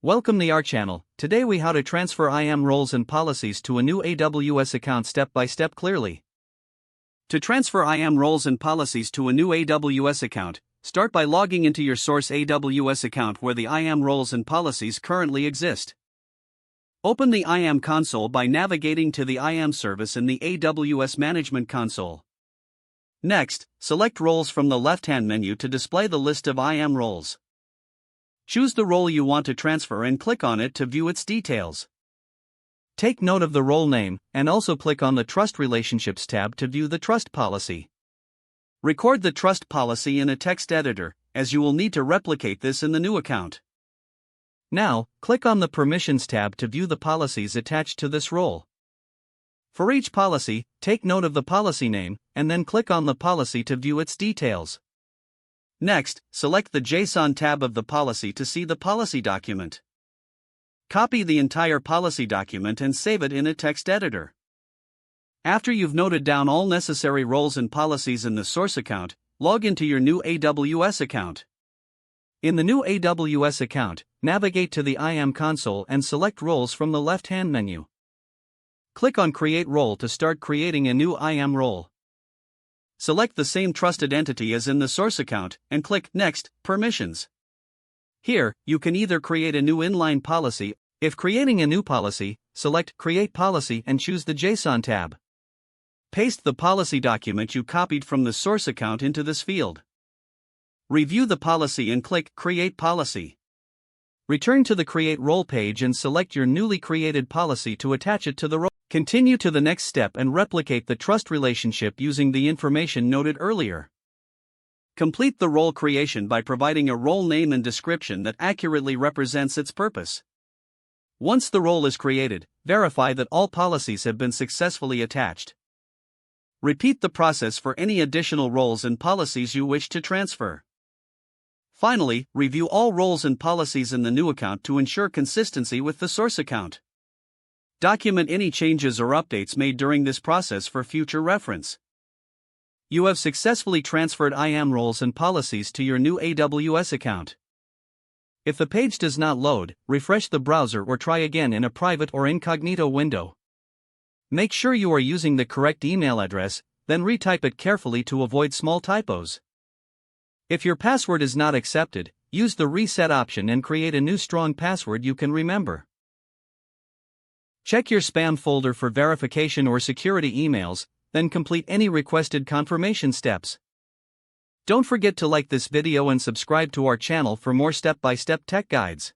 Welcome to our channel. Today we how to transfer IAM roles and policies to a new AWS account step by step clearly. To transfer IAM roles and policies to a new AWS account, start by logging into your source AWS account where the IAM roles and policies currently exist. Open the IAM console by navigating to the IAM service in the AWS Management Console. Next, select Roles from the left-hand menu to display the list of IAM roles. Choose the role you want to transfer and click on it to view its details. Take note of the role name, and also click on the Trust Relationships tab to view the trust policy. Record the trust policy in a text editor, as you will need to replicate this in the new account. Now, click on the Permissions tab to view the policies attached to this role. For each policy, take note of the policy name, and then click on the policy to view its details. Next, select the JSON tab of the policy to see the policy document. Copy the entire policy document and save it in a text editor. After you've noted down all necessary roles and policies in the source account, log into your new AWS account. In the new AWS account, navigate to the IAM console and select Roles from the left-hand menu. Click on Create Role to start creating a new IAM role. Select the same trusted entity as in the source account, and click Next, Permissions. Here, you can either create a new inline policy. If creating a new policy, select Create Policy and choose the JSON tab. Paste the policy document you copied from the source account into this field. Review the policy and click Create Policy. Return to the Create Role page and select your newly created policy to attach it to the role. Continue to the next step and replicate the trust relationship using the information noted earlier. Complete the role creation by providing a role name and description that accurately represents its purpose. Once the role is created, verify that all policies have been successfully attached. Repeat the process for any additional roles and policies you wish to transfer. Finally, review all roles and policies in the new account to ensure consistency with the source account. Document any changes or updates made during this process for future reference. You have successfully transferred IAM roles and policies to your new AWS account. If the page does not load, refresh the browser or try again in a private or incognito window. Make sure you are using the correct email address, then retype it carefully to avoid small typos. If your password is not accepted, use the reset option and create a new strong password you can remember. Check your spam folder for verification or security emails, then complete any requested confirmation steps. Don't forget to like this video and subscribe to our channel for more step-by-step tech guides.